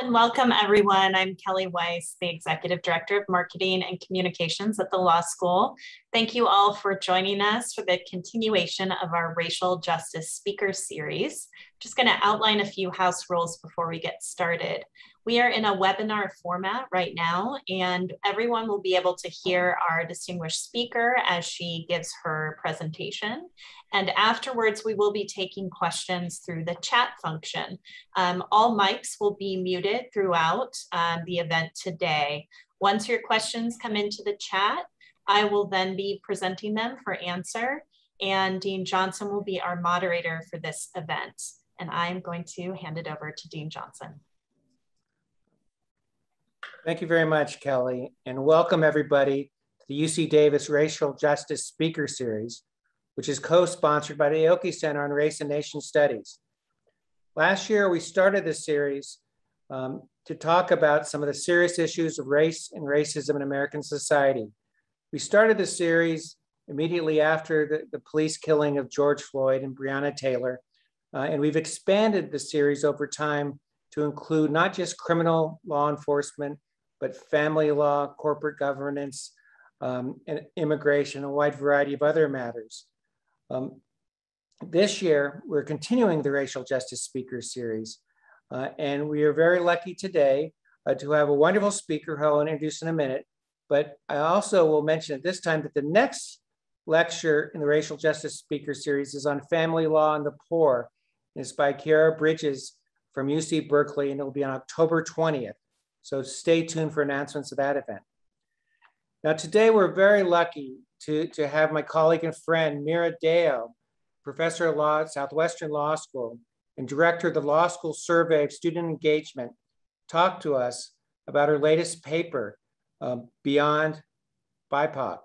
and welcome everyone. I'm Kelly Weiss, the Executive Director of Marketing and Communications at the Law School. Thank you all for joining us for the continuation of our Racial Justice Speaker Series. Just going to outline a few house rules before we get started. We are in a webinar format right now, and everyone will be able to hear our distinguished speaker as she gives her presentation. And afterwards, we will be taking questions through the chat function. All mics will be muted throughout the event today. Once your questions come into the chat, I will then be presenting them for answer, and Dean Johnson will be our moderator for this event. And I'm going to hand it over to Dean Johnson. Thank you very much, Kelly, and welcome everybody to the UC Davis Racial Justice Speaker Series, which is co-sponsored by the Aoki Center on Race and Nation Studies. Last year, we started this series to talk about some of the serious issues of race and racism in American society. We started the series immediately after the police killing of George Floyd and Breonna Taylor, and we've expanded the series over time to include not just criminal law enforcement, but family law, corporate governance, and immigration, and a wide variety of other matters. This year, we're continuing the Racial Justice Speaker Series, and we are very lucky today to have a wonderful speaker who I'll introduce in a minute. But I also will mention at this time that the next lecture in the Racial Justice Speaker Series is on family law and the poor. It's by Kiara Bridges from UC Berkeley, and it will be on October 20th. So stay tuned for announcements of that event. Now today we're very lucky to have my colleague and friend, Meera Deo, Professor of Law at Southwestern Law School and Director of the Law School Survey of Student Engagement, talk to us about her latest paper, Beyond BIPOC.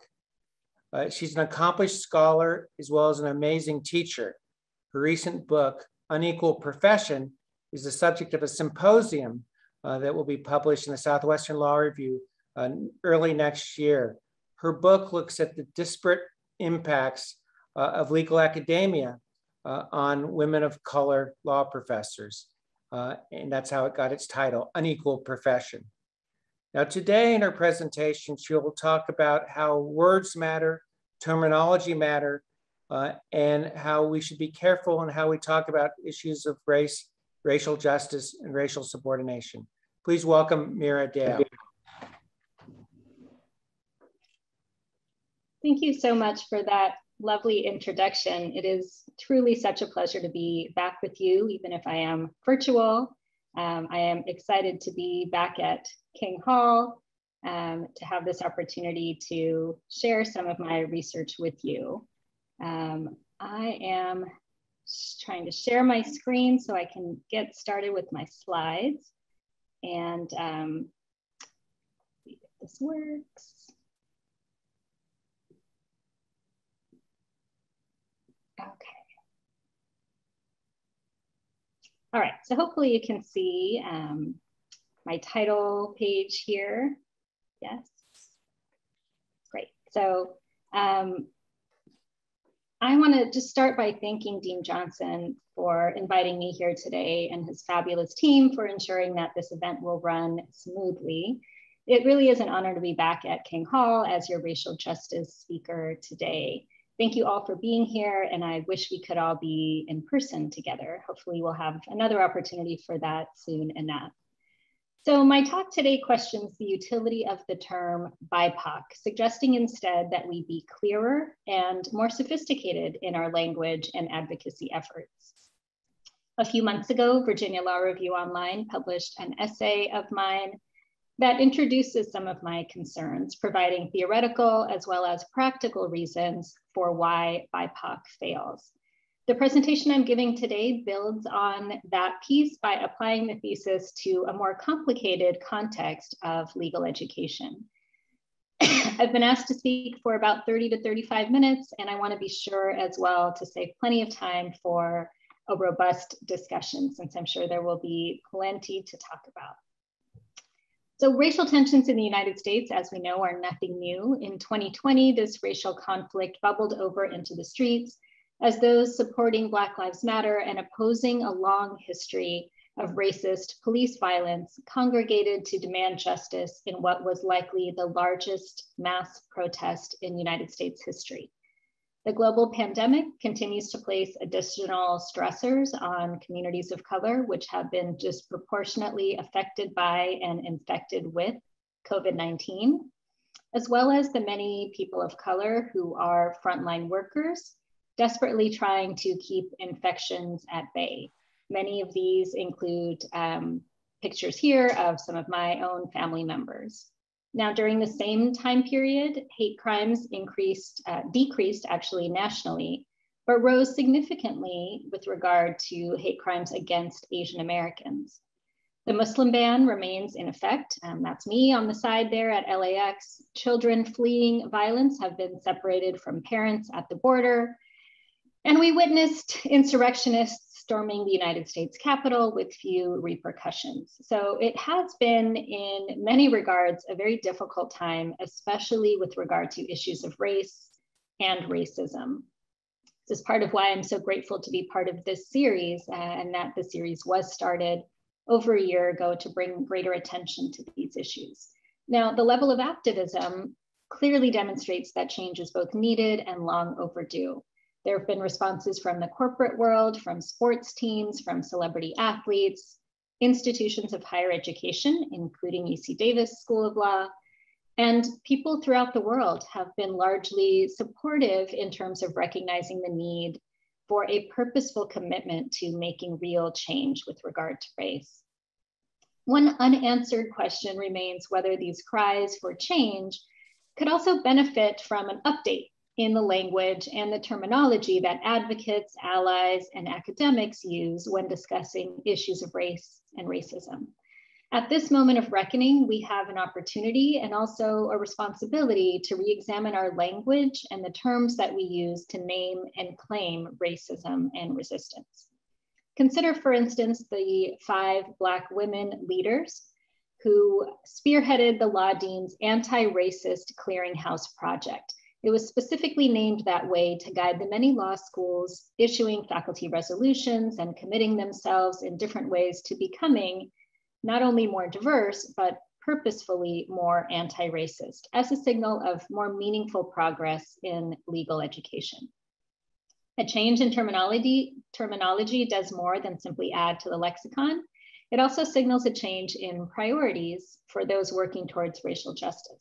She's an accomplished scholar as well as an amazing teacher. Her recent book, Unequal Profession, is the subject of a symposium that will be published in the Southwestern Law Review early next year. Her book looks at the disparate impacts of legal academia on women of color law professors. And that's how it got its title, Unequal Profession. Now today in her presentation, she will talk about how words matter, terminology matter, and how we should be careful in how we talk about issues of race, racial justice, and racial subordination. Please welcome Meera Deo. Thank you so much for that lovely introduction. It is truly such a pleasure to be back with you, even if I am virtual. I am excited to be back at King Hall to have this opportunity to share some of my research with you. I am trying to share my screen so I can get started with my slides, and see if this works. Okay. All right, so hopefully you can see my title page here. Yes, great. So I want to just start by thanking Dean Johnson for inviting me here today and his fabulous team for ensuring that this event will run smoothly. It really is an honor to be back at King Hall as your racial justice speaker today. Thank you all for being here, and I wish we could all be in person together. Hopefully we'll have another opportunity for that soon enough. So my talk today questions the utility of the term BIPOC, suggesting instead that we be clearer and more sophisticated in our language and advocacy efforts. A few months ago, Virginia Law Review Online published an essay of mine that introduces some of my concerns, providing theoretical as well as practical reasons for why BIPOC fails. The presentation I'm giving today builds on that piece by applying the thesis to a more complicated context of legal education. I've been asked to speak for about 30 to 35 minutes, and I want to be sure as well to save plenty of time for a robust discussion, since I'm sure there will be plenty to talk about. So racial tensions in the United States, as we know, are nothing new. In 2020, this racial conflict bubbled over into the streets as those supporting Black Lives Matter and opposing a long history of racist police violence congregated to demand justice in what was likely the largest mass protest in United States history. The global pandemic continues to place additional stressors on communities of color, which have been disproportionately affected by and infected with COVID-19, as well as the many people of color who are frontline workers, desperately trying to keep infections at bay. Many of these include pictures here of some of my own family members. Now, during the same time period, hate crimes decreased actually nationally, but rose significantly with regard to hate crimes against Asian Americans. The Muslim ban remains in effect. That's me on the side there at LAX. Children fleeing violence have been separated from parents at the border. And we witnessed insurrectionists storming the United States Capitol with few repercussions. So it has been, in many regards, a very difficult time, especially with regard to issues of race and racism. This is part of why I'm so grateful to be part of this series, and that the series was started over a year ago to bring greater attention to these issues. Now, the level of activism clearly demonstrates that change is both needed and long overdue. There have been responses from the corporate world, from sports teams, from celebrity athletes, institutions of higher education, including UC Davis School of Law, and people throughout the world have been largely supportive in terms of recognizing the need for a purposeful commitment to making real change with regard to race. One unanswered question remains whether these cries for change could also benefit from an update in the language and the terminology that advocates, allies, and academics use when discussing issues of race and racism. At this moment of reckoning, we have an opportunity and also a responsibility to re-examine our language and the terms that we use to name and claim racism and resistance. Consider, for instance, the 5 Black women leaders who spearheaded the Law Dean's anti-racist clearinghouse project. It was specifically named that way to guide the many law schools issuing faculty resolutions and committing themselves in different ways to becoming not only more diverse, but purposefully more anti-racist as a signal of more meaningful progress in legal education. A change in terminology does more than simply add to the lexicon. It also signals a change in priorities for those working towards racial justice.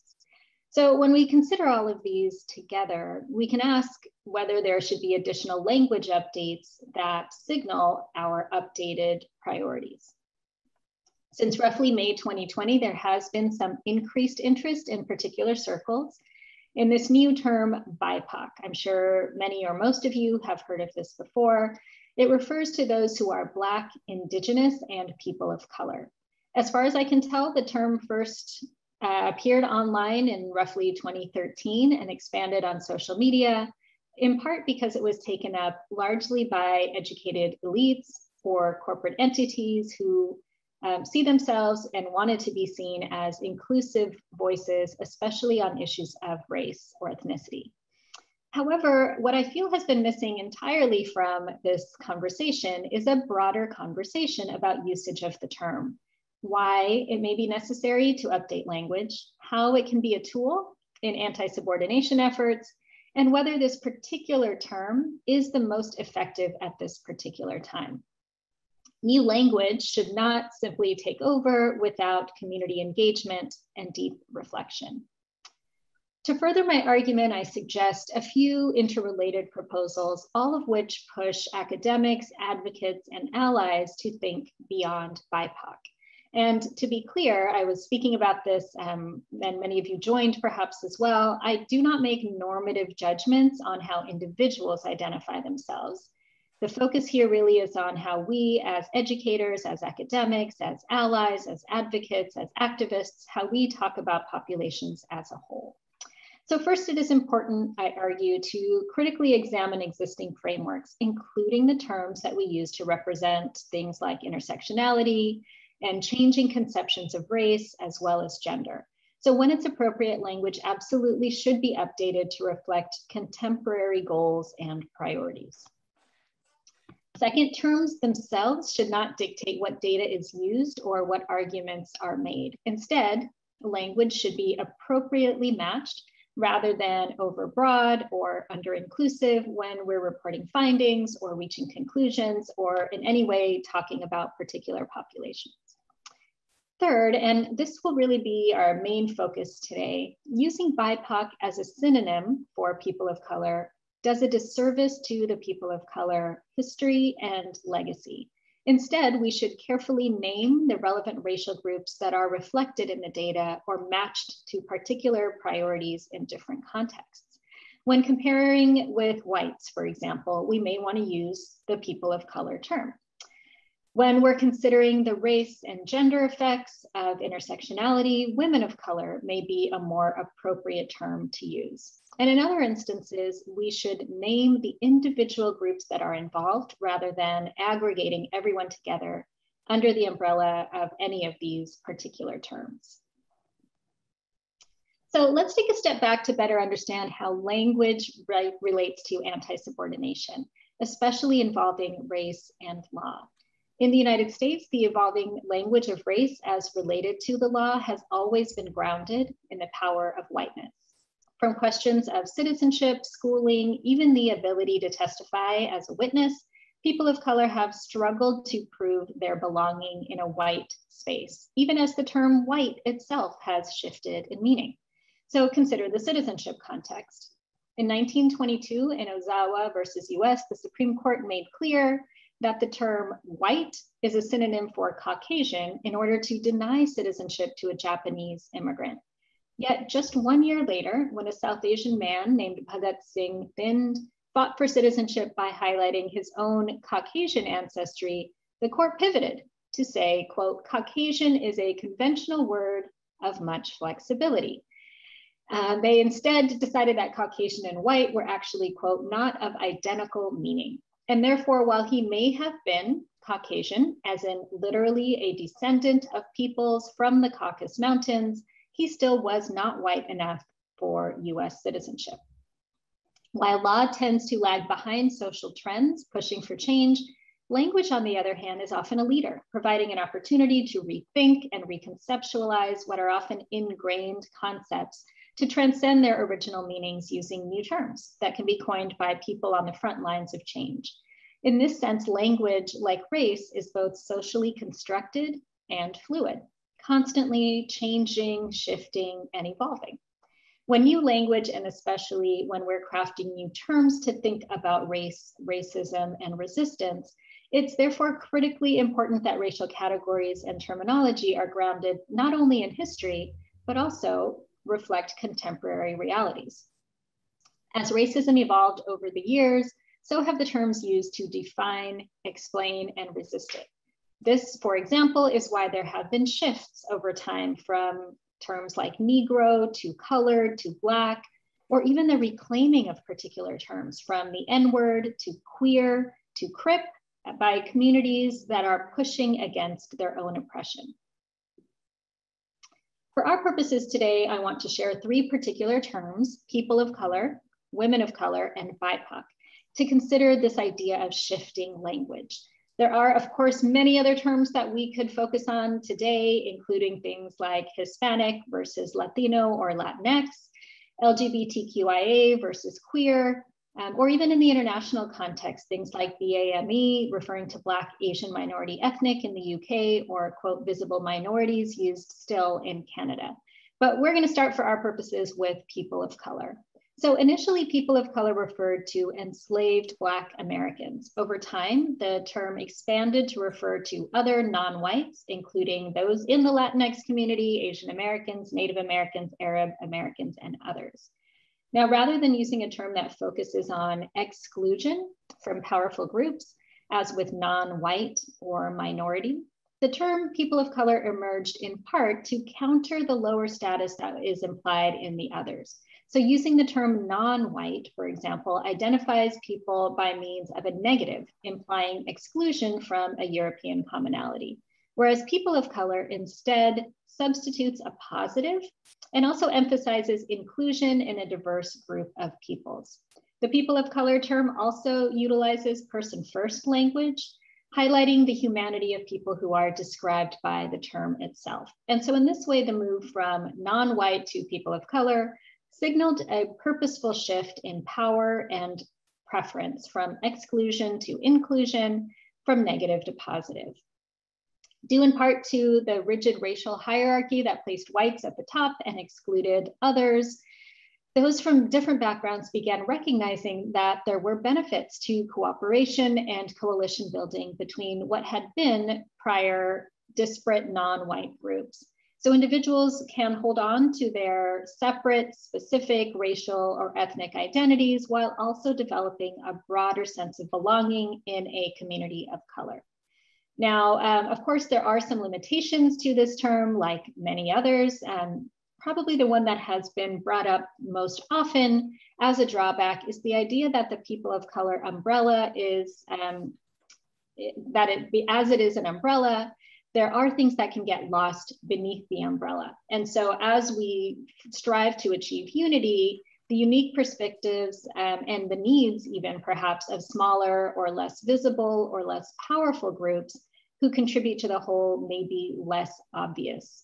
So when we consider all of these together, we can ask whether there should be additional language updates that signal our updated priorities. Since roughly May 2020, there has been some increased interest in particular circles in this new term, BIPOC. I'm sure many or most of you have heard of this before. It refers to those who are Black, Indigenous, and people of color. As far as I can tell, the term first appeared online in roughly 2013 and expanded on social media, in part because it was taken up largely by educated elites or corporate entities who see themselves and wanted to be seen as inclusive voices, especially on issues of race or ethnicity. However, what I feel has been missing entirely from this conversation is a broader conversation about usage of the term, why it may be necessary to update language, how it can be a tool in anti-subordination efforts, and whether this particular term is the most effective at this particular time. New language should not simply take over without community engagement and deep reflection. To further my argument, I suggest a few interrelated proposals, all of which push academics, advocates, and allies to think beyond BIPOC. And to be clear, I was speaking about this, and many of you joined perhaps as well. I do not make normative judgments on how individuals identify themselves. The focus here really is on how we as educators, as academics, as allies, as advocates, as activists, how we talk about populations as a whole. So first, it is important, I argue, to critically examine existing frameworks, including the terms that we use to represent things like intersectionality and changing conceptions of race as well as gender. So when it's appropriate, language absolutely should be updated to reflect contemporary goals and priorities. Second, terms themselves should not dictate what data is used or what arguments are made. Instead, language should be appropriately matched rather than overbroad or under-inclusive when we're reporting findings or reaching conclusions or in any way talking about particular populations. Third, and this will really be our main focus today, using BIPOC as a synonym for people of color does a disservice to the people of color history and legacy. Instead, we should carefully name the relevant racial groups that are reflected in the data or matched to particular priorities in different contexts. When comparing with whites, for example, we may want to use the people of color term. When we're considering the race and gender effects of intersectionality, women of color may be a more appropriate term to use. And in other instances, we should name the individual groups that are involved rather than aggregating everyone together under the umbrella of any of these particular terms. So let's take a step back to better understand how language relates to anti-subordination, especially involving race and law. In the United States, the evolving language of race as related to the law has always been grounded in the power of whiteness. From questions of citizenship, schooling, even the ability to testify as a witness, people of color have struggled to prove their belonging in a white space, even as the term white itself has shifted in meaning. So consider the citizenship context. In 1922, in Ozawa versus US, the Supreme Court made clear that the term white is a synonym for Caucasian in order to deny citizenship to a Japanese immigrant. Yet just 1 year later, when a South Asian man named Bhagat Singh Thind fought for citizenship by highlighting his own Caucasian ancestry, the court pivoted to say, quote, Caucasian is a conventional word of much flexibility. They instead decided that Caucasian and white were actually, quote, not of identical meaning. And therefore, while he may have been Caucasian, as in literally a descendant of peoples from the Caucasus Mountains, he still was not white enough for US citizenship. While law tends to lag behind social trends, pushing for change, language, on the other hand, is often a leader, providing an opportunity to rethink and reconceptualize what are often ingrained concepts to transcend their original meanings using new terms that can be coined by people on the front lines of change. In this sense, language, like race, is both socially constructed and fluid, constantly changing, shifting, and evolving. When new language, and especially when we're crafting new terms to think about race, racism, and resistance, it's therefore critically important that racial categories and terminology are grounded not only in history, but also reflect contemporary realities. As racism evolved over the years, so have the terms used to define, explain, and resist it. This, for example, is why there have been shifts over time from terms like Negro to colored to Black, or even the reclaiming of particular terms from the N-word to queer to Crip by communities that are pushing against their own oppression. For our purposes today, I want to share 3 particular terms: people of color, women of color, and BIPOC, to consider this idea of shifting language. There are, of course, many other terms that we could focus on today, including things like Hispanic versus Latino or Latinx, LGBTQIA versus queer, or even in the international context, things like BAME, referring to Black, Asian, minority, ethnic in the UK, or quote, visible minorities used still in Canada. But we're going to start for our purposes with people of color. So initially, people of color referred to enslaved Black Americans. Over time, the term expanded to refer to other non-whites, including those in the Latinx community, Asian Americans, Native Americans, Arab Americans, and others. Now, rather than using a term that focuses on exclusion from powerful groups, as with non-white or minority, the term people of color emerged in part to counter the lower status that is implied in the others. So using the term non-white, for example, identifies people by means of a negative, implying exclusion from a European commonality, whereas people of color instead substitutes a positive and also emphasizes inclusion in a diverse group of peoples. The people of color term also utilizes person first language, highlighting the humanity of people who are described by the term itself. And so in this way, the move from non-white to people of color signaled a purposeful shift in power and preference from exclusion to inclusion, from negative to positive. Due in part to the rigid racial hierarchy that placed whites at the top and excluded others, those from different backgrounds began recognizing that there were benefits to cooperation and coalition building between what had been prior disparate non-white groups. So individuals can hold on to their separate, specific racial or ethnic identities while also developing a broader sense of belonging in a community of color. Now, of course, there are some limitations to this term, like many others. Probably the one that has been brought up most often as a drawback is the idea that the people of color umbrella is, as it is an umbrella, there are things that can get lost beneath the umbrella. And so as we strive to achieve unity, the unique perspectives and the needs even perhaps of smaller or less visible or less powerful groups who contribute to the whole may be less obvious.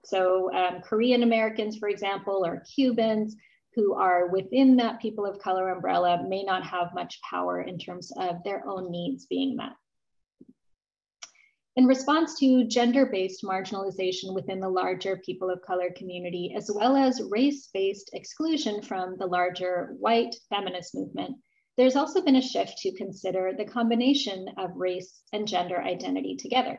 So Korean Americans, for example, or Cubans who are within that people of color umbrella may not have much power in terms of their own needs being met. In response to gender-based marginalization within the larger people of color community, as well as race-based exclusion from the larger white feminist movement, there's also been a shift to consider the combination of race and gender identity together.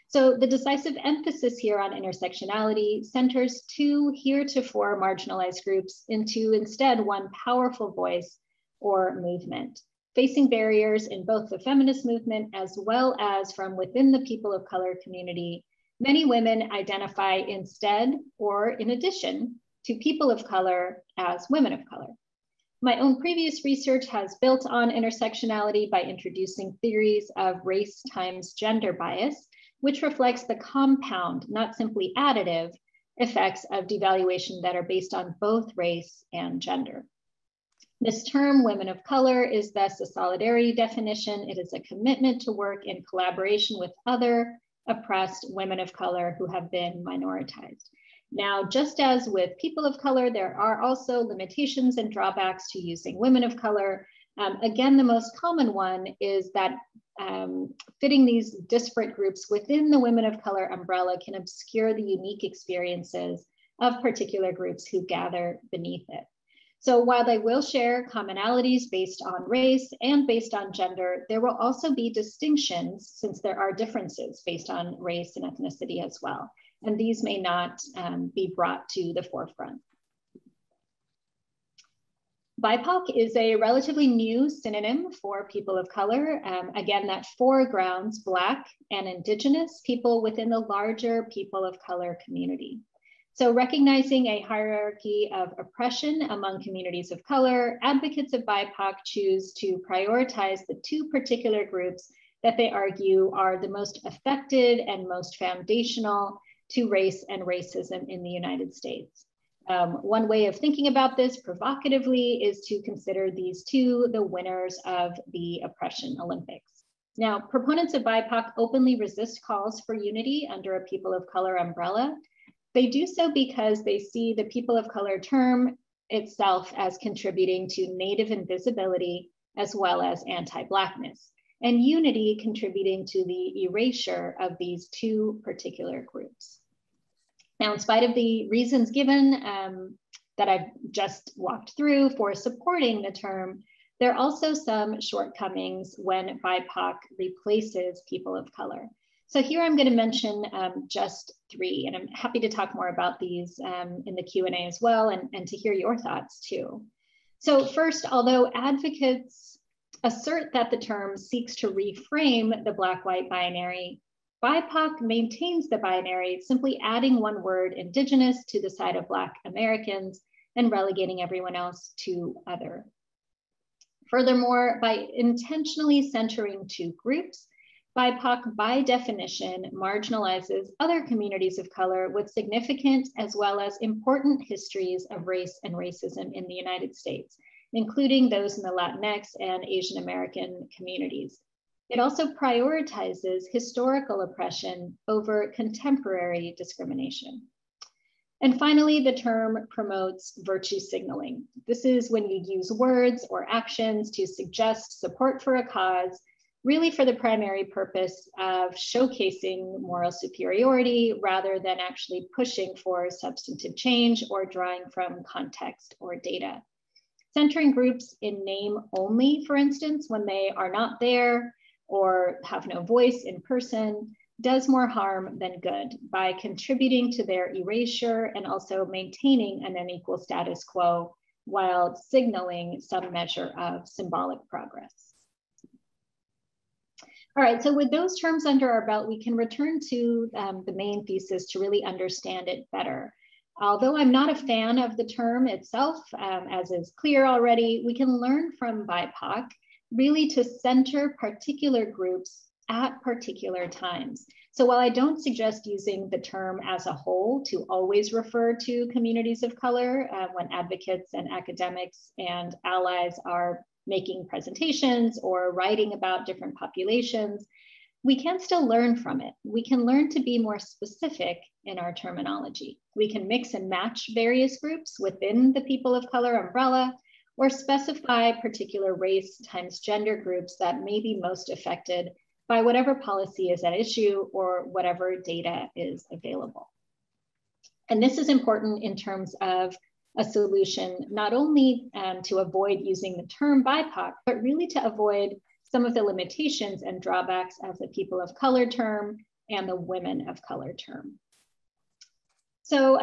So the decisive emphasis here on intersectionality centers two heretofore marginalized groups into instead one powerful voice or movement, facing barriers in both the feminist movement as well as from within the people of color community. Many women identify instead or in addition to people of color as women of color. My own previous research has built on intersectionality by introducing theories of race times gender bias, which reflects the compound, not simply additive, effects of devaluation that are based on both race and gender. This term, women of color, is thus a solidarity definition. It is a commitment to work in collaboration with other oppressed women of color who have been minoritized. Now, just as with people of color, there are also limitations and drawbacks to using women of color. Again, the most common one is that fitting these disparate groups within the women of color umbrella can obscure the unique experiences of particular groups who gather beneath it. So while they will share commonalities based on race and based on gender, there will also be distinctions since there are differences based on race and ethnicity as well. And these may not be brought to the forefront. BIPOC is a relatively new synonym for people of color. Again, that foregrounds Black and Indigenous people within the larger people of color community. So recognizing a hierarchy of oppression among communities of color, advocates of BIPOC choose to prioritize the two particular groups that they argue are the most affected and most foundational to race and racism in the United States. One way of thinking about this provocatively is to consider these two the winners of the Oppression Olympics. Now, proponents of BIPOC openly resist calls for unity under a people of color umbrella. They do so because they see the people of color term itself as contributing to Native invisibility as well as anti-Blackness, and unity contributing to the erasure of these two particular groups. Now, in spite of the reasons given that I've just walked through for supporting the term, there are also some shortcomings when BIPOC replaces people of color. So here I'm going to mention just three, and I'm happy to talk more about these in the Q&A as well, and to hear your thoughts too. So first, although advocates assert that the term seeks to reframe the Black-white binary, BIPOC maintains the binary, simply adding one word, Indigenous, to the side of Black Americans and relegating everyone else to other. Furthermore, by intentionally centering two groups, BIPOC by definition marginalizes other communities of color with significant as well as important histories of race and racism in the United States. including those in the Latinx and Asian American communities. It also prioritizes historical oppression over contemporary discrimination. And finally, the term promotes virtue signaling. This is when you use words or actions to suggest support for a cause, really for the primary purpose of showcasing moral superiority rather than actually pushing for substantive change or drawing from context or data. Centering groups in name only, for instance, when they are not there or have no voice in person, does more harm than good by contributing to their erasure and also maintaining an unequal status quo while signaling some measure of symbolic progress. All right, so with those terms under our belt, we can return to the main thesis to really understand it better. Although I'm not a fan of the term itself, as is clear already, we can learn from BIPOC really to center particular groups at particular times. So while I don't suggest using the term as a whole to always refer to communities of color when advocates and academics and allies are making presentations or writing about different populations, we can still learn from it. We can learn to be more specific in our terminology. We can mix and match various groups within the people of color umbrella, or specify particular race times gender groups that may be most affected by whatever policy is at issue or whatever data is available. And this is important in terms of a solution, not only to avoid using the term BIPOC, but really to avoid some of the limitations and drawbacks of the people of color term and the women of color term. So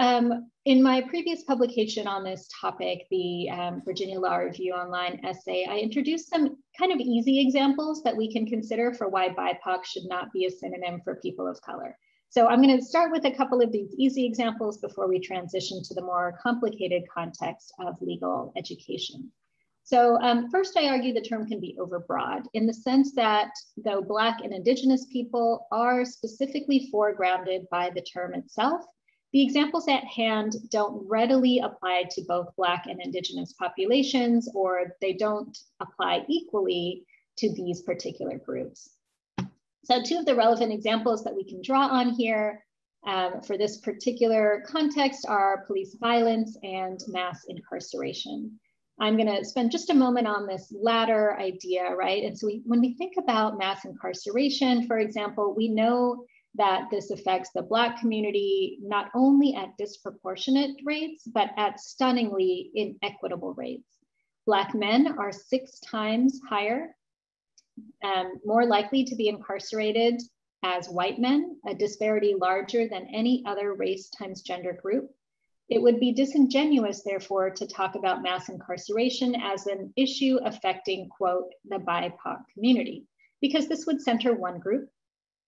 in my previous publication on this topic, the Virginia Law Review Online essay, I introduced some kind of easy examples that we can consider for why BIPOC should not be a synonym for people of color. So I'm going to start with a couple of these easy examples before we transition to the more complicated context of legal education. So first, I argue the term can be overbroad in the sense that though Black and Indigenous people are specifically foregrounded by the term itself, the examples at hand don't readily apply to both Black and Indigenous populations, or they don't apply equally to these particular groups. So two of the relevant examples that we can draw on here for this particular context are police violence and mass incarceration. I'm going to spend just a moment on this latter idea, right? And so when we think about mass incarceration, for example, we know that this affects the Black community not only at disproportionate rates, but at stunningly inequitable rates. Black men are 6 times higher, more likely to be incarcerated as white men, a disparity larger than any other race times gender group. It would be disingenuous, therefore, to talk about mass incarceration as an issue affecting, quote, the BIPOC community, because this would center one group,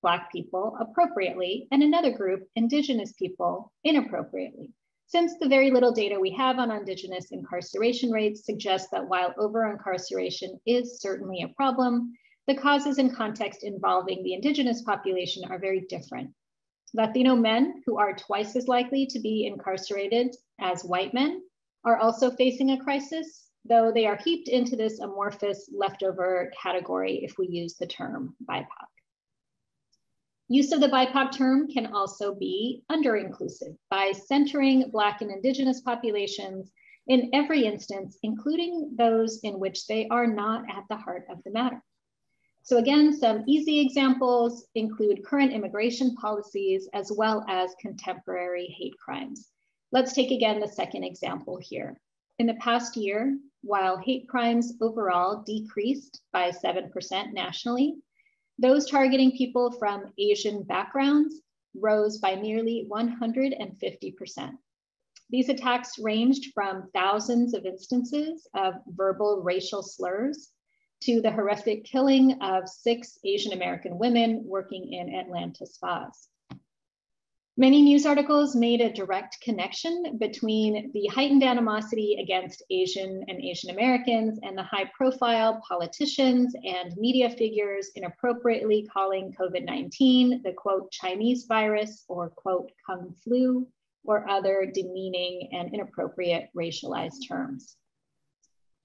Black people, appropriately, and another group, Indigenous people, inappropriately. Since the very little data we have on Indigenous incarceration rates suggests that while over-incarceration is certainly a problem, the causes and context involving the Indigenous population are very different. Latino men, who are twice as likely to be incarcerated as white men, are also facing a crisis, though they are heaped into this amorphous leftover category if we use the term BIPOC. Use of the BIPOC term can also be under-inclusive by centering Black and Indigenous populations in every instance, including those in which they are not at the heart of the matter. So again, some easy examples include current immigration policies as well as contemporary hate crimes. Let's take again the second example here. In the past year, while hate crimes overall decreased by 7% nationally, those targeting people from Asian backgrounds rose by nearly 150%. These attacks ranged from thousands of instances of verbal racial slurs to the horrific killing of 6 Asian American women working in Atlanta spas. Many news articles made a direct connection between the heightened animosity against Asian and Asian Americans and the high-profile politicians and media figures inappropriately calling COVID-19 the, quote, Chinese virus or, quote, Kung flu, or other demeaning and inappropriate racialized terms.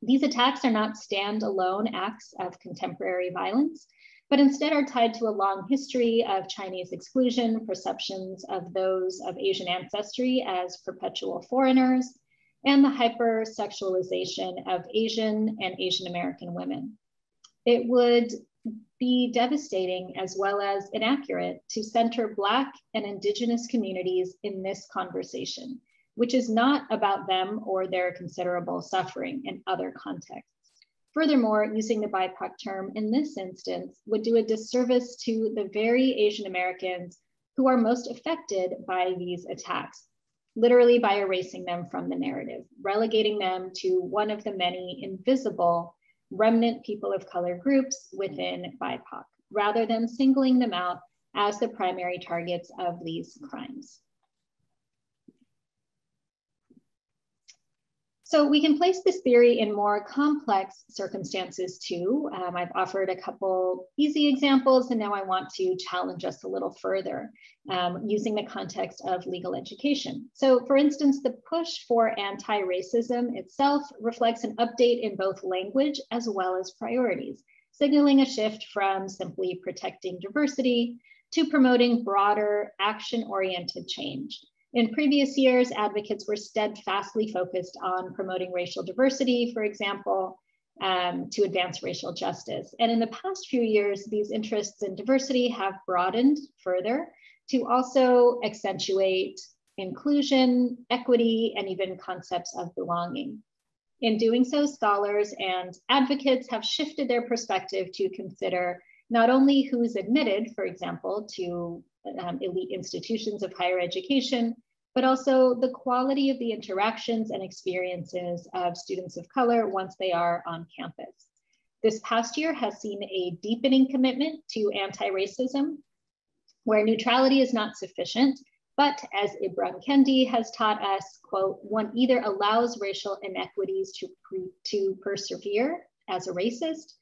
These attacks are not standalone acts of contemporary violence, but instead are tied to a long history of Chinese exclusion, perceptions of those of Asian ancestry as perpetual foreigners, and the hypersexualization of Asian and Asian American women. It would be devastating as well as inaccurate to center Black and Indigenous communities in this conversation, which is not about them or their considerable suffering in other contexts. Furthermore, using the BIPOC term in this instance would do a disservice to the very Asian Americans who are most affected by these attacks, literally by erasing them from the narrative, relegating them to one of the many invisible remnant people of color groups within BIPOC, rather than singling them out as the primary targets of these crimes. So we can place this theory in more complex circumstances too. I've offered a couple easy examples, and now I want to challenge us a little further using the context of legal education. So for instance, the push for anti-racism itself reflects an update in both language as well as priorities, signaling a shift from simply protecting diversity to promoting broader action-oriented change. In previous years, advocates were steadfastly focused on promoting racial diversity, for example, to advance racial justice. And in the past few years, these interests in diversity have broadened further to also accentuate inclusion, equity, and even concepts of belonging. In doing so, scholars and advocates have shifted their perspective to consider not only who's admitted, for example, to elite institutions of higher education, but also the quality of the interactions and experiences of students of color once they are on campus. This past year has seen a deepening commitment to anti-racism, where neutrality is not sufficient, but as Ibram Kendi has taught us, quote, one either allows racial inequities to persevere as a racist,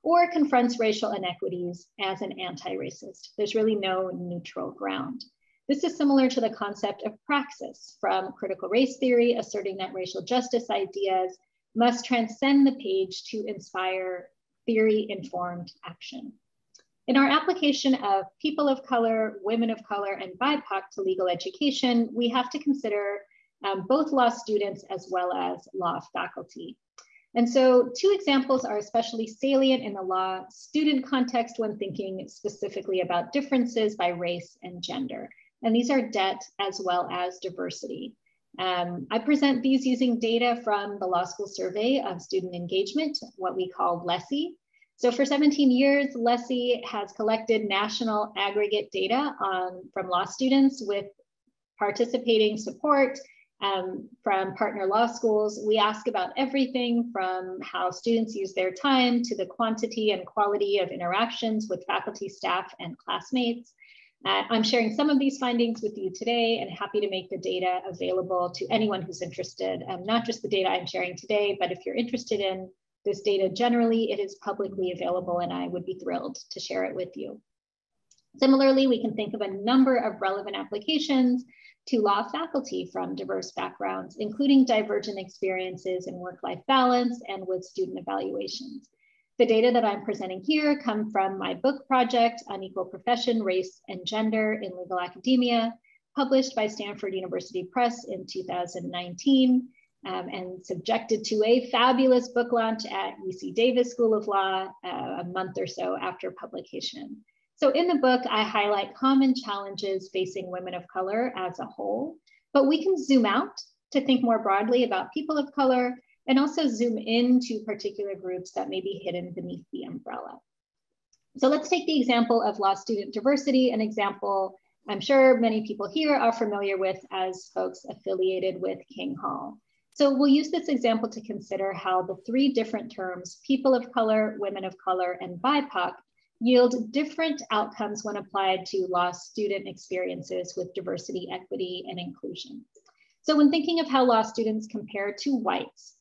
or confronts racial inequities as an anti-racist. There's really no neutral ground. This is similar to the concept of praxis from critical race theory, asserting that racial justice ideas must transcend the page to inspire theory-informed action. In our application of people of color, women of color, and BIPOC to legal education, we have to consider both law students as well as law faculty. And so two examples are especially salient in the law student context when thinking specifically about differences by race and gender. And these are debt as well as diversity. I present these using data from the Law School Survey of Student Engagement, what we call LESI. So for 17 years, LESI has collected national aggregate data from law students with participating support from partner law schools. We ask about everything from how students use their time to the quantity and quality of interactions with faculty, staff, and classmates. I'm sharing some of these findings with you today and happy to make the data available to anyone who's interested. Not just the data I'm sharing today, but if you're interested in this data generally, it is publicly available and I would be thrilled to share it with you. Similarly, we can think of a number of relevant applications to law faculty from diverse backgrounds, including divergent experiences in work-life balance and with student evaluations. The data that I'm presenting here come from my book project, Unequal Profession, Race, and Gender in Legal Academia, published by Stanford University Press in 2019, and subjected to a fabulous book launch at UC Davis School of Law a month or so after publication. So in the book, I highlight common challenges facing women of color as a whole, but we can zoom out to think more broadly about people of color and also zoom into particular groups that may be hidden beneath the umbrella. So let's take the example of law student diversity, an example I'm sure many people here are familiar with as folks affiliated with King Hall. So we'll use this example to consider how the three different terms, people of color, women of color, and BIPOC, yield different outcomes when applied to law student experiences with diversity, equity, and inclusion. So when thinking of how law students compare to whites,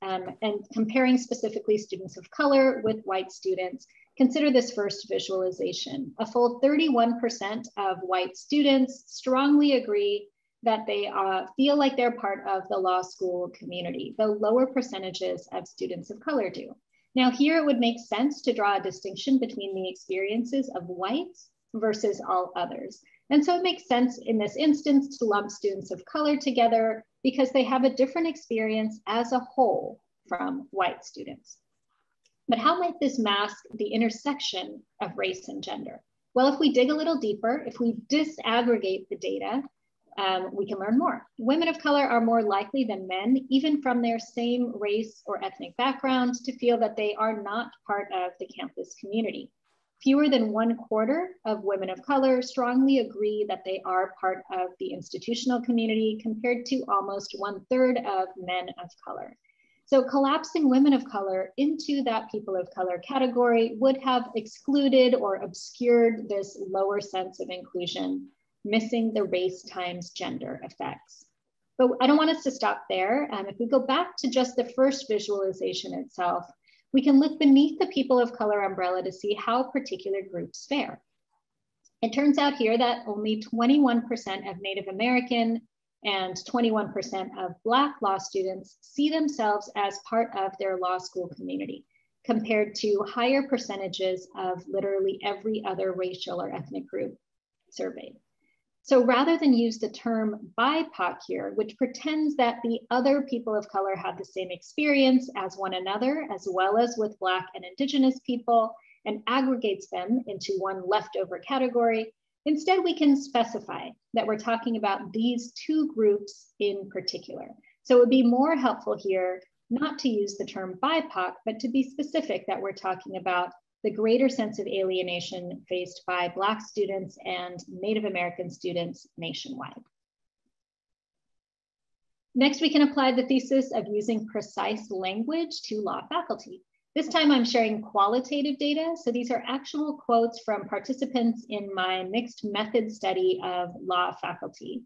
and comparing specifically students of color with white students, consider this first visualization. A full 31% of white students strongly agree that they feel like they're part of the law school community, though lower percentages of students of color do. Now here it would make sense to draw a distinction between the experiences of whites versus all others. And so it makes sense in this instance to lump students of color together because they have a different experience as a whole from white students. But how might this mask the intersection of race and gender? Well, if we dig a little deeper, if we disaggregate the data, we can learn more. Women of color are more likely than men, even from their same race or ethnic background, to feel that they are not part of the campus community. Fewer than 1/4 of women of color strongly agree that they are part of the institutional community, compared to almost 1/3 of men of color. So collapsing women of color into that people of color category would have excluded or obscured this lower sense of inclusion, missing the race times gender effects. But I don't want us to stop there. If we go back to just the first visualization itself, we can look beneath the people of color umbrella to see how particular groups fare. It turns out here that only 21% of Native American and 21% of Black law students see themselves as part of their law school community, compared to higher percentages of literally every other racial or ethnic group surveyed. So rather than use the term BIPOC here, which pretends that the other people of color have the same experience as one another, as well as with Black and Indigenous people, and aggregates them into one leftover category, instead we can specify that we're talking about these two groups in particular. So it would be more helpful here not to use the term BIPOC, but to be specific that we're talking about the greater sense of alienation faced by Black students and Native American students nationwide. Next, we can apply the thesis of using precise language to law faculty. This time I'm sharing qualitative data. So these are actual quotes from participants in my mixed method study of law faculty.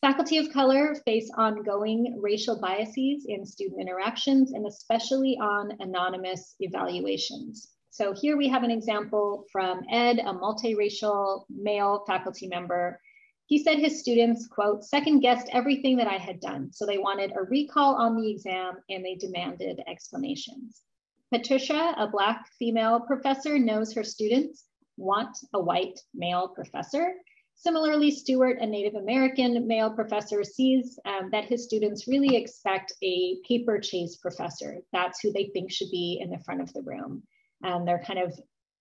Faculty of color face ongoing racial biases in student interactions, and especially on anonymous evaluations. So here we have an example from Ed, a multiracial male faculty member. He said his students, quote, second guessed everything that I had done. So they wanted a recall on the exam and they demanded explanations. Patricia, a Black female professor, knows her students want a white male professor. Similarly, Stewart, a Native American male professor, sees that his students really expect a paper chase professor. That's who they think should be in the front of the room. They're kind of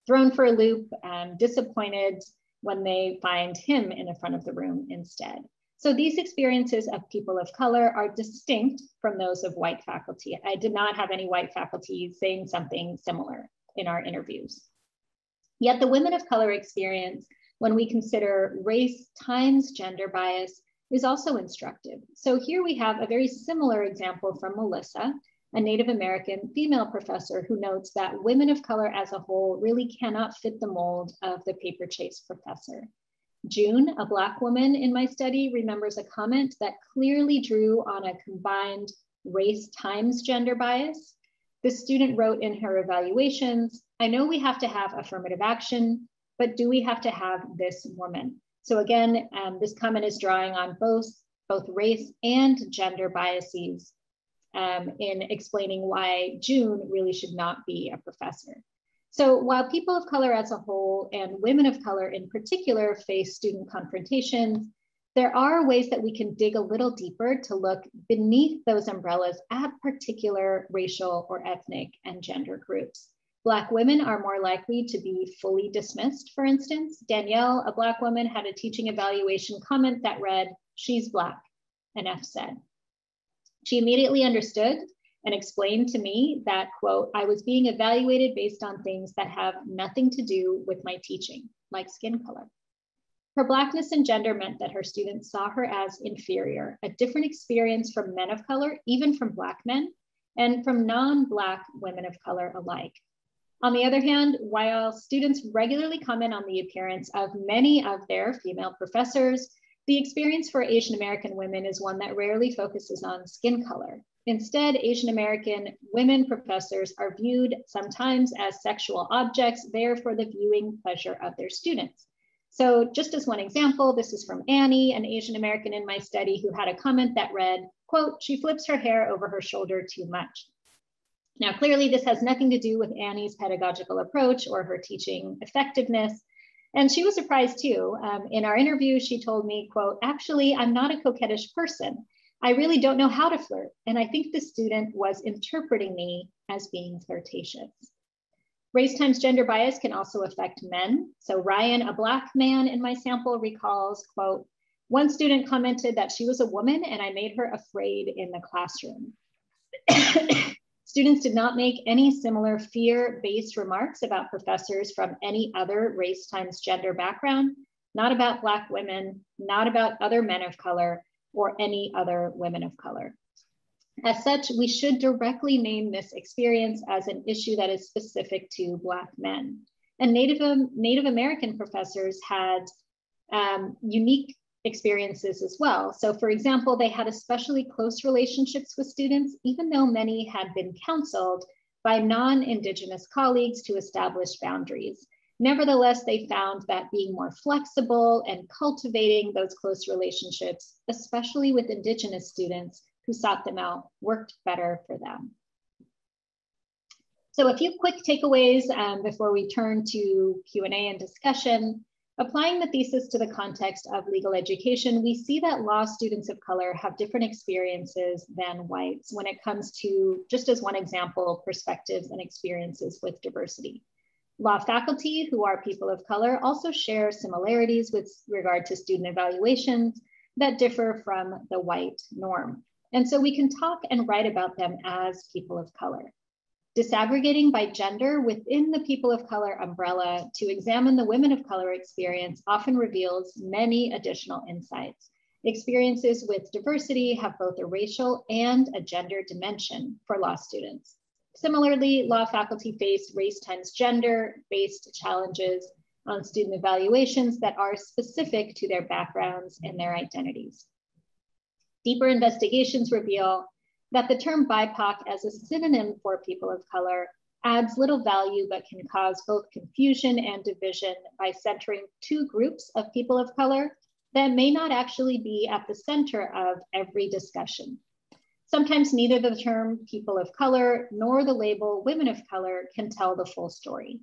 thrown for a loop, disappointed when they find him in the front of the room instead. So these experiences of people of color are distinct from those of white faculty. I did not have any white faculty saying something similar in our interviews. Yet the women of color experience, when we consider race times gender bias, is also instructive. So here we have a very similar example from Melissa, a Native American female professor who notes that women of color as a whole really cannot fit the mold of the paper chase professor. June, a Black woman in my study, remembers a comment that clearly drew on a combined race times gender bias. The student wrote in her evaluations, I know we have to have affirmative action, but do we have to have this woman? So again, this comment is drawing on both race and gender biases in explaining why June really should not be a professor. So while people of color as a whole and women of color in particular face student confrontations, there are ways that we can dig a little deeper to look beneath those umbrellas at particular racial or ethnic and gender groups. Black women are more likely to be fully dismissed, for instance. Danielle, a Black woman, had a teaching evaluation comment that read, she's Black, an F said. She immediately understood and explained to me that, quote, I was being evaluated based on things that have nothing to do with my teaching, like skin color. Her Blackness and gender meant that her students saw her as inferior, a different experience from men of color, even from Black men, and from non-Black women of color alike. On the other hand, while students regularly comment on the appearance of many of their female professors, the experience for Asian American women is one that rarely focuses on skin color. Instead, Asian American women professors are viewed sometimes as sexual objects there for the viewing pleasure of their students. So just as one example, this is from Annie, an Asian American in my study who had a comment that read, quote, "She flips her hair over her shoulder too much." Now, clearly this has nothing to do with Annie's pedagogical approach or her teaching effectiveness. And she was surprised too. In our interview, she told me, quote, "Actually, I'm not a coquettish person. I really don't know how to flirt. And I think the student was interpreting me as being flirtatious." Race times gender bias can also affect men. So Ryan, a Black man in my sample, recalls, quote, "One student commented that she was a woman and I made her afraid in the classroom." Students did not make any similar fear-based remarks about professors from any other race times gender background, not about Black women, not about other men of color, or any other women of color. As such, we should directly name this experience as an issue that is specific to Black men. And Native American professors had unique experiences as well. So for example, they had especially close relationships with students, even though many had been counseled by non-Indigenous colleagues to establish boundaries. Nevertheless, they found that being more flexible and cultivating those close relationships, especially with Indigenous students who sought them out, worked better for them. So a few quick takeaways before we turn to Q&A and discussion. Applying the thesis to the context of legal education, we see that law students of color have different experiences than whites when it comes to, just as one example, perspectives and experiences with diversity. Law faculty, who are people of color, also share similarities with regard to student evaluations that differ from the white norm. And so we can talk and write about them as people of color. Disaggregating by gender within the people of color umbrella to examine the women of color experience often reveals many additional insights. Experiences with diversity have both a racial and a gender dimension for law students. Similarly, law faculty face race times gender-based challenges on student evaluations that are specific to their backgrounds and their identities. Deeper investigations reveal that the term BIPOC as a synonym for people of color adds little value but can cause both confusion and division by centering two groups of people of color that may not actually be at the center of every discussion. Sometimes neither the term people of color nor the label women of color can tell the full story.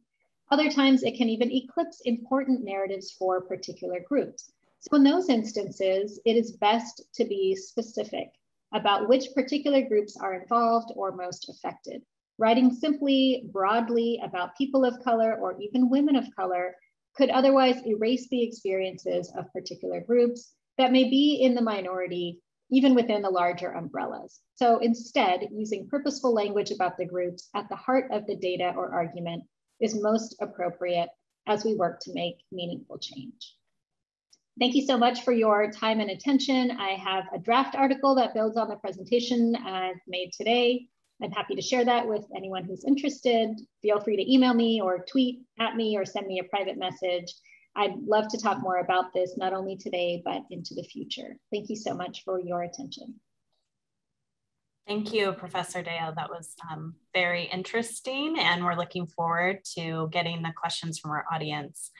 Other times it can even eclipse important narratives for particular groups. So in those instances, it is best to be specific about which particular groups are involved or most affected. Writing simply broadly about people of color or even women of color could otherwise erase the experiences of particular groups that may be in the minority, even within the larger umbrellas. So instead, using purposeful language about the groups at the heart of the data or argument is most appropriate as we work to make meaningful change. Thank you so much for your time and attention. I have a draft article that builds on the presentation I've made today. I'm happy to share that with anyone who's interested. Feel free to email me or tweet at me or send me a private message. I'd love to talk more about this, not only today, but into the future. Thank you so much for your attention. Thank you, Professor Dale. That was very interesting, and we're looking forward to getting the questions from our audience.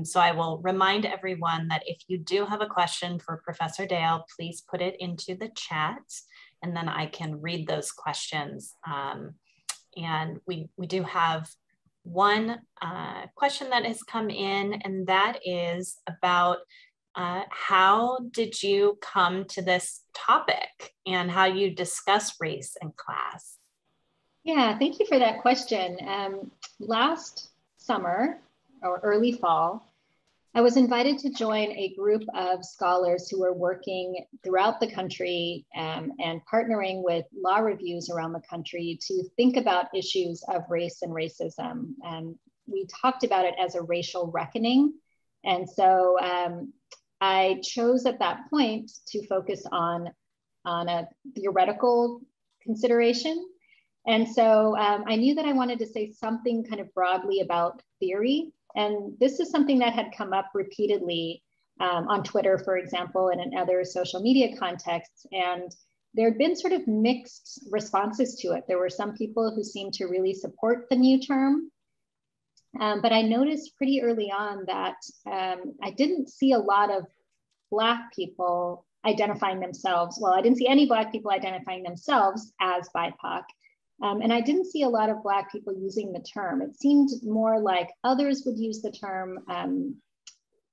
So I will remind everyone that if you do have a question for Professor Dale, please put it into the chat, and then I can read those questions. And we do have one question that has come in, and that is about how did you come to this topic and how you discuss race and class? Yeah, thank you for that question. Last summer or early fall, I was invited to join a group of scholars who were working throughout the country and partnering with law reviews around the country to think about issues of race and racism. And we talked about it as a racial reckoning. And so I chose at that point to focus on a theoretical consideration. And so I knew that I wanted to say something kind of broadly about theory. And this is something that had come up repeatedly on Twitter, for example, and in other social media contexts. And there had been sort of mixed responses to it. There were some people who seemed to really support the new term. But I noticed pretty early on that I didn't see a lot of Black people identifying themselves. Well, I didn't see any Black people identifying themselves as BIPOC. And I didn't see a lot of Black people using the term. It seemed more like others would use the term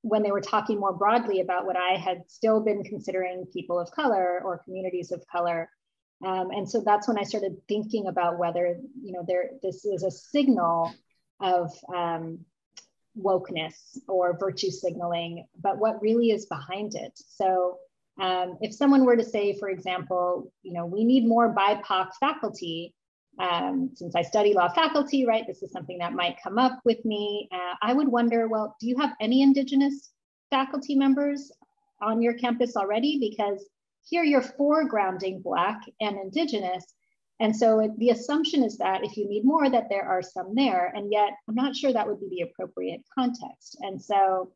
when they were talking more broadly about what I had still been considering people of color or communities of color. And so that's when I started thinking about whether, this is a signal of wokeness or virtue signaling, but what really is behind it. So if someone were to say, for example, we need more BIPOC faculty, since I study law faculty, right, this is something that might come up with me. I would wonder, well, do you have any Indigenous faculty members on your campus already? Because here you're foregrounding Black and Indigenous. And so the assumption is that if you need more, that there are some there, and yet I'm not sure that would be the appropriate context. And so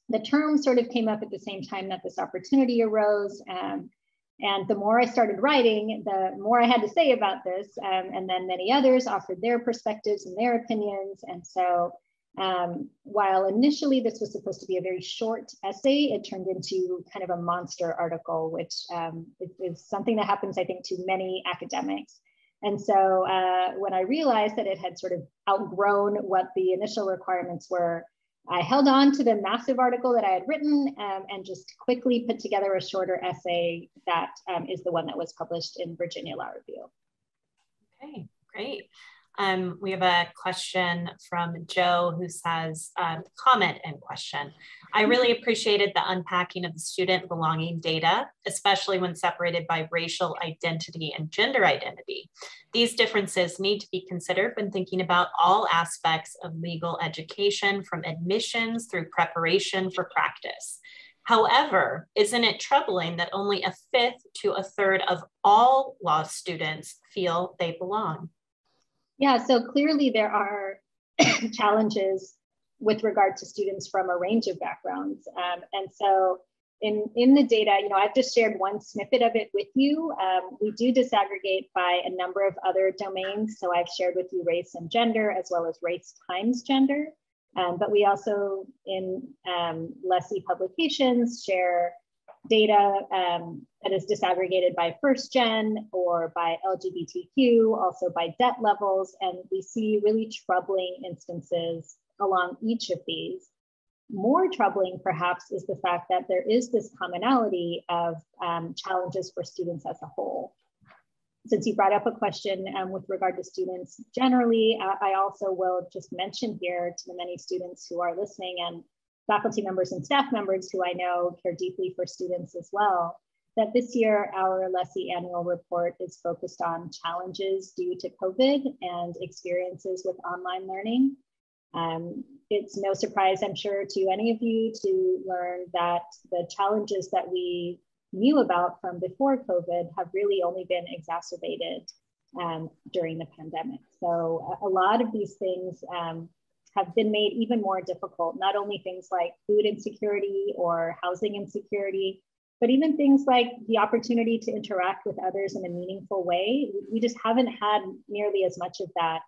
the term sort of came up at the same time that this opportunity arose. And the more I started writing, the more I had to say about this. And then many others offered their perspectives and their opinions. And so while initially this was supposed to be a very short essay, it turned into kind of a monster article, which is something that happens, I think, to many academics. And so when I realized that it had sort of outgrown what the initial requirements were, I held on to the massive article that I had written and just quickly put together a shorter essay that is the one that was published in Virginia Law Review. Okay, great. We have a question from Joe who says, comment and question. I really appreciated the unpacking of the student belonging data, especially when separated by racial identity and gender identity. These differences need to be considered when thinking about all aspects of legal education, from admissions through preparation for practice. However, isn't it troubling that only 1/5 to 1/3 of all law students feel they belong? Yeah, so clearly there are challenges with regard to students from a range of backgrounds. And so in the data, I've just shared one snippet of it with you. We do disaggregate by a number of other domains. So I've shared with you race and gender, as well as race times gender. But we also, in LESI publications, share data that is disaggregated by first gen or by LGBTQ, also by debt levels. And we see really troubling instances along each of these. More troubling, perhaps, is the fact that there is this commonality of challenges for students as a whole. Since you brought up a question with regard to students generally, I also will just mention here to the many students who are listening and faculty members and staff members who I know care deeply for students as well, that this year our LESI annual report is focused on challenges due to COVID and experiences with online learning. It's no surprise, I'm sure, to any of you to learn that the challenges that we knew about from before COVID have really only been exacerbated during the pandemic. So a lot of these things have been made even more difficult, not only things like food insecurity or housing insecurity, but even things like the opportunity to interact with others in a meaningful way. We just haven't had nearly as much of that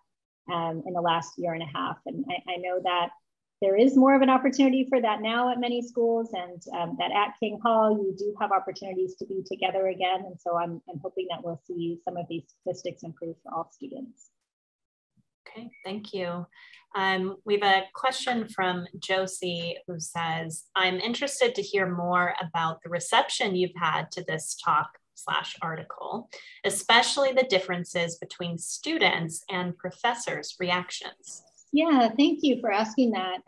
in the last year and a half. And I know that there is more of an opportunity for that now at many schools, and that at King Hall, you do have opportunities to be together again. And so I'm hoping that we'll see some of these statistics improve for all students. Okay, thank you. We have a question from Josie who says, I'm interested to hear more about the reception you've had to this talk/article, especially the differences between students and professors' reactions. Yeah, thank you for asking that.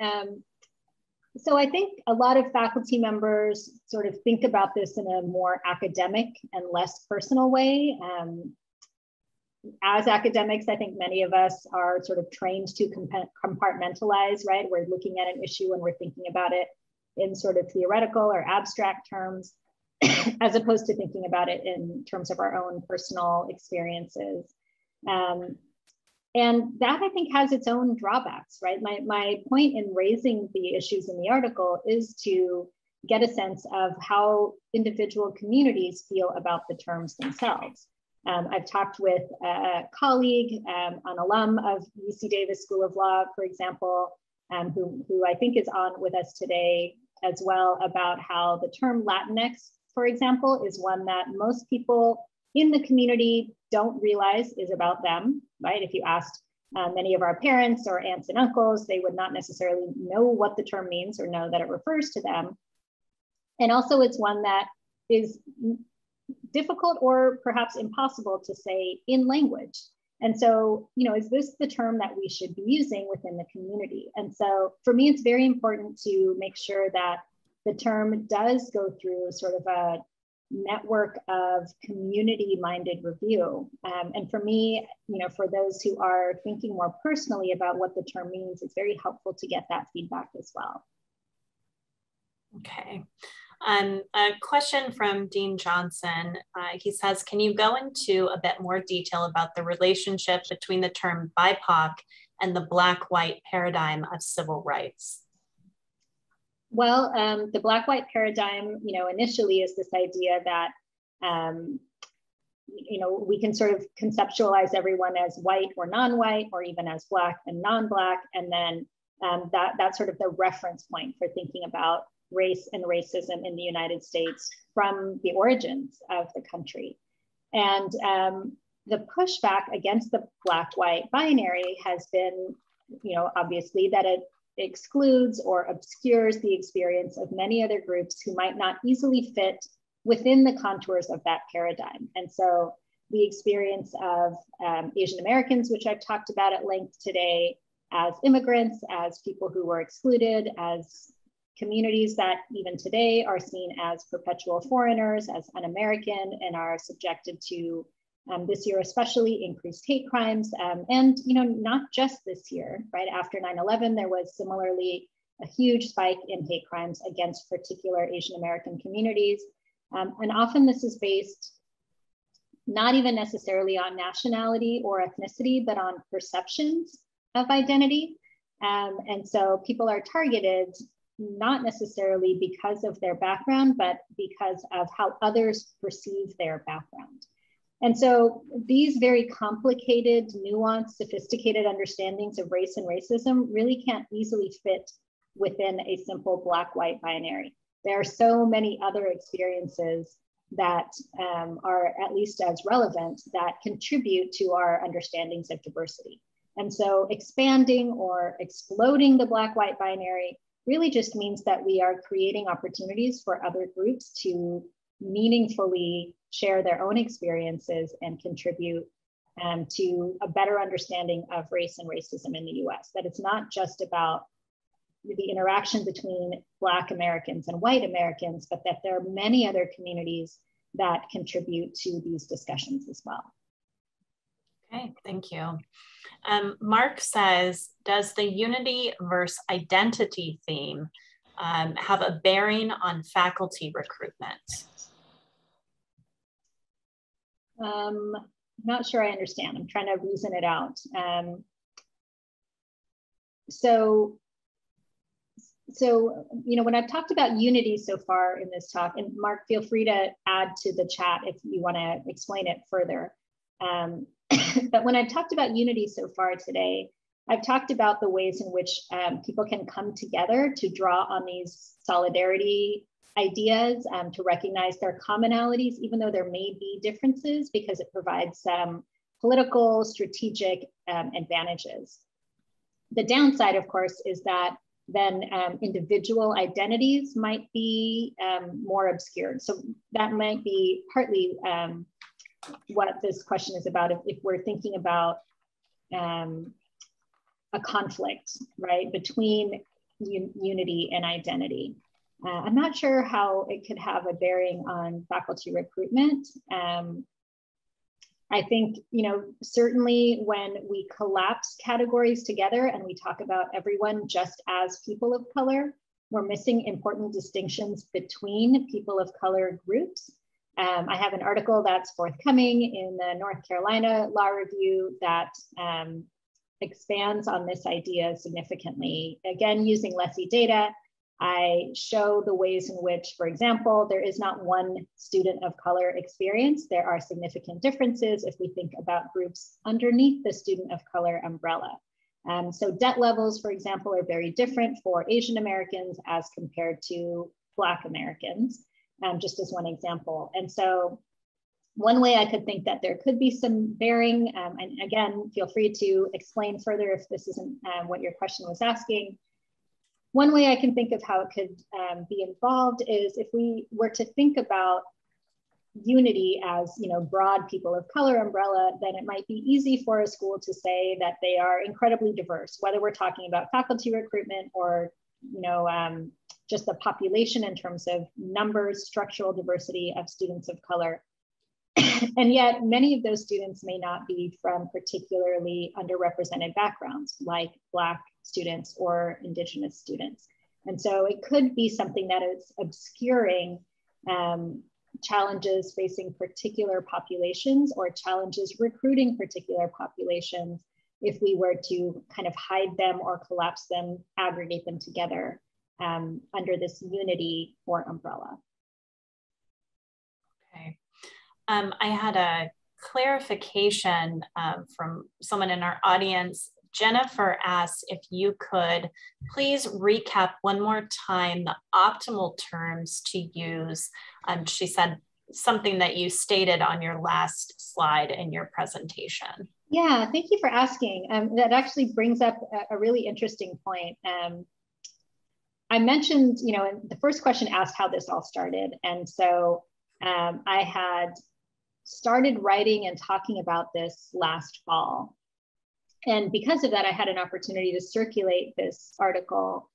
So I think a lot of faculty members sort of think about this in a more academic and less personal way. As academics, I think many of us are sort of trained to compartmentalize, right? We're looking at an issue and we're thinking about it in sort of theoretical or abstract terms, as opposed to thinking about it in terms of our own personal experiences. And that, I think, has its own drawbacks, right? My point in raising the issues in the article is to get a sense of how individual communities feel about the terms themselves. I've talked with a colleague, an alum of UC Davis School of Law, for example, who I think is on with us today as well, about how the term Latinx, for example, is one that most people in the community don't realize is about them, right? If you asked many of our parents or aunts and uncles, they would not necessarily know what the term means or know that it refers to them. And also it's one that is difficult or perhaps impossible to say in language. And so, is this the term that we should be using within the community? And so for me, it's very important to make sure that the term does go through sort of a network of community-minded review. And for me, for those who are thinking more personally about what the term means, it's very helpful to get that feedback as well. Okay. A question from Dean Johnson. He says, can you go into a bit more detail about the relationship between the term BIPOC and the Black-white paradigm of civil rights? Well, the Black-white paradigm, initially is this idea that, we can sort of conceptualize everyone as white or non-white, or even as Black and non-Black. And then that's sort of the reference point for thinking about race and racism in the United States from the origins of the country. And the pushback against the Black-white binary has been, obviously that it excludes or obscures the experience of many other groups who might not easily fit within the contours of that paradigm. And so the experience of Asian Americans, which I've talked about at length today, as immigrants, as people who were excluded, as communities that even today are seen as perpetual foreigners, as un-American, and are subjected to, this year especially, increased hate crimes. And not just this year, right? After 9/11, there was similarly a huge spike in hate crimes against particular Asian American communities. And often this is based not even necessarily on nationality or ethnicity, but on perceptions of identity. And so people are targeted not necessarily because of their background, but because of how others perceive their background. And so these very complicated, nuanced, sophisticated understandings of race and racism really can't easily fit within a simple Black-white binary. There are so many other experiences that are at least as relevant that contribute to our understandings of diversity. And so expanding or exploding the Black-white binary really just means that we are creating opportunities for other groups to meaningfully share their own experiences and contribute to a better understanding of race and racism in the US. That it's not just about the interaction between Black Americans and white Americans, but that there are many other communities that contribute to these discussions as well. Okay, thank you. Mark says, does the unity versus identity theme have a bearing on faculty recruitment? I'm not sure I understand. I'm trying to reason it out. So, when I've talked about unity so far in this talk, and Mark, feel free to add to the chat if you want to explain it further. But when I've talked about unity so far today, I've talked about the ways in which people can come together to draw on these solidarity ideas, to recognize their commonalities, even though there may be differences, because it provides some political, strategic advantages. The downside, of course, is that then individual identities might be more obscured. So that might be partly what this question is about, if we're thinking about a conflict, right, between unity and identity. I'm not sure how it could have a bearing on faculty recruitment. I think, certainly when we collapse categories together and we talk about everyone just as people of color, we're missing important distinctions between people of color groups. I have an article that's forthcoming in the North Carolina Law Review that expands on this idea significantly, again, using Lessee data, I show the ways in which, for example, there is not one student of color experience. There are significant differences if we think about groups underneath the student of color umbrella. So debt levels, for example, are very different for Asian Americans as compared to Black Americans, just as one example. And so one way I could think that there could be some bearing, and again, feel free to explain further if this isn't what your question was asking. One way I can think of how it could be involved is if we were to think about unity as, broad people of color umbrella, then it might be easy for a school to say that they are incredibly diverse, whether we're talking about faculty recruitment or, just the population in terms of numbers, structural diversity of students of color. And yet many of those students may not be from particularly underrepresented backgrounds like Black students or Indigenous students. And so it could be something that is obscuring challenges facing particular populations or challenges recruiting particular populations if we were to kind of hide them or collapse them, aggregate them together under this unity or umbrella. Okay. I had a clarification from someone in our audience. Jennifer asked if you could please recap one more time the optimal terms to use. She said something that you stated on your last slide in your presentation. Yeah, thank you for asking. That actually brings up a really interesting point. I mentioned, the first question asked how this all started. And so I had started writing and talking about this last fall. And because of that, I had an opportunity to circulate this article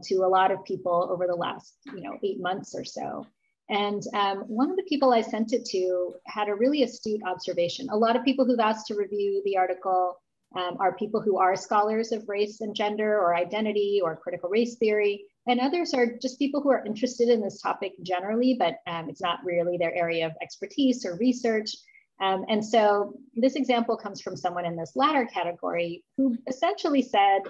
to a lot of people over the last 8 months or so. And one of the people I sent it to had a really astute observation. A lot of people who've asked to review the article are people who are scholars of race and gender or identity or critical race theory. And others are just people who are interested in this topic generally, but it's not really their area of expertise or research. And so this example comes from someone in this latter category who essentially said,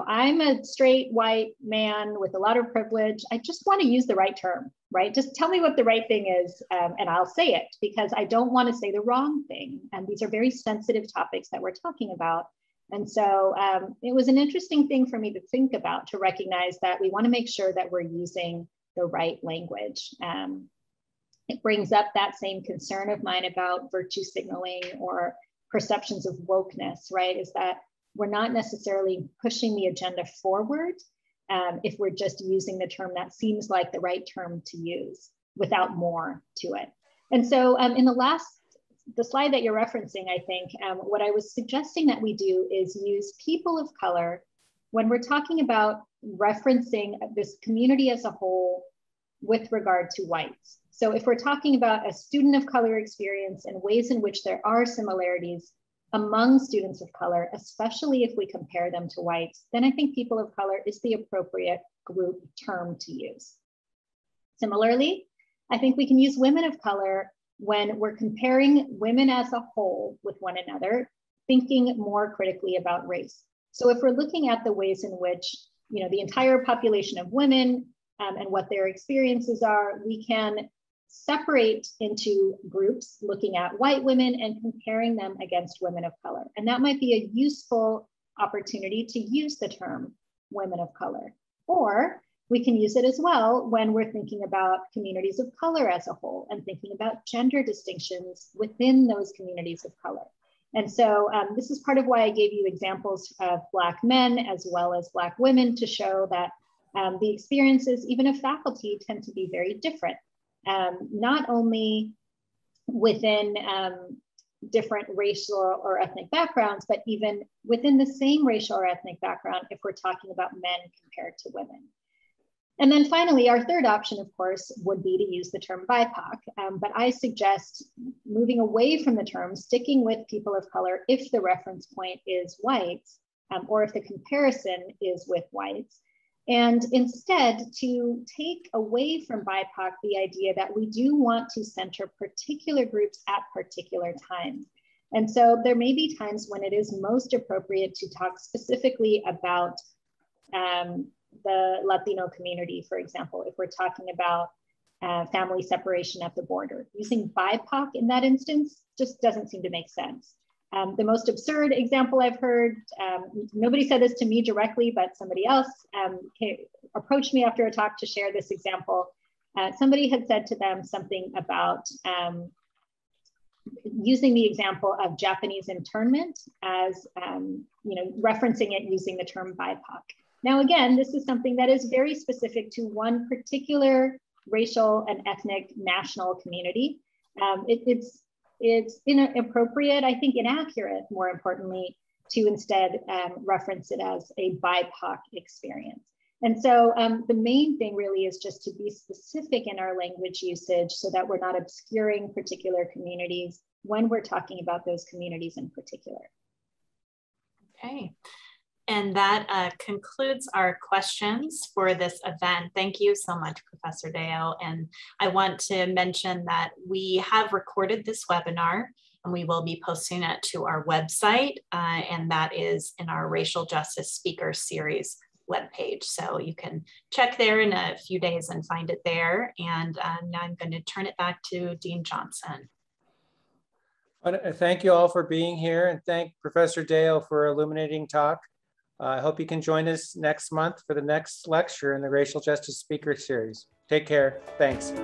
I'm a straight white man with a lot of privilege. I just want to use the right term, right? Just tell me what the right thing is and I'll say it because I don't want to say the wrong thing. And these are very sensitive topics that we're talking about. And so it was an interesting thing for me to think about, to recognize that we want to make sure that we're using the right language. It brings up that same concern of mine about virtue signaling or perceptions of wokeness, right? Is that we're not necessarily pushing the agenda forward if we're just using the term that seems like the right term to use without more to it. And so in the slide that you're referencing, I think what I was suggesting that we do is use people of color when we're talking about referencing this community as a whole with regard to whites. So if we're talking about a student of color experience and ways in which there are similarities among students of color, especially if we compare them to whites, then I think people of color is the appropriate group term to use. Similarly, I think we can use women of color when we're comparing women as a whole with one another, thinking more critically about race. So if we're looking at the ways in which, the entire population of women and what their experiences are, we can separate into groups looking at white women and comparing them against women of color. And that might be a useful opportunity to use the term women of color. Or we can use it as well when we're thinking about communities of color as a whole and thinking about gender distinctions within those communities of color. And so this is part of why I gave you examples of Black men as well as Black women to show that the experiences, even of faculty, tend to be very different. Not only within different racial or ethnic backgrounds, but even within the same racial or ethnic background if we're talking about men compared to women. And then finally, our third option, of course, would be to use the term BIPOC, but I suggest moving away from the term, sticking with people of color if the reference point is whites, or if the comparison is with whites, and instead to take away from BIPOC the idea that we do want to center particular groups at particular times. And so there may be times when it is most appropriate to talk specifically about the Latino community, for example, if we're talking about family separation at the border. Using BIPOC in that instance just doesn't seem to make sense. The most absurd example I've heard, nobody said this to me directly, but somebody else approached me after a talk to share this example. Somebody had said to them something about using the example of Japanese internment as, referencing it using the term BIPOC. Now, again, this is something that is very specific to one particular racial and ethnic national community. It's inappropriate, I think inaccurate, more importantly, to instead reference it as a BIPOC experience. And so the main thing really is just to be specific in our language usage so that we're not obscuring particular communities when we're talking about those communities in particular. Okay. And that concludes our questions for this event. Thank you so much, Professor Deo. And I want to mention that we have recorded this webinar and we will be posting it to our website. And that is in our Racial Justice Speaker Series webpage. So you can check there in a few days and find it there. And now I'm going to turn it back to Dean Johnson. Thank you all for being here, and thank Professor Deo for illuminating talk. I hope you can join us next month for the next lecture in the Racial Justice Speaker Series. Take care. Thanks.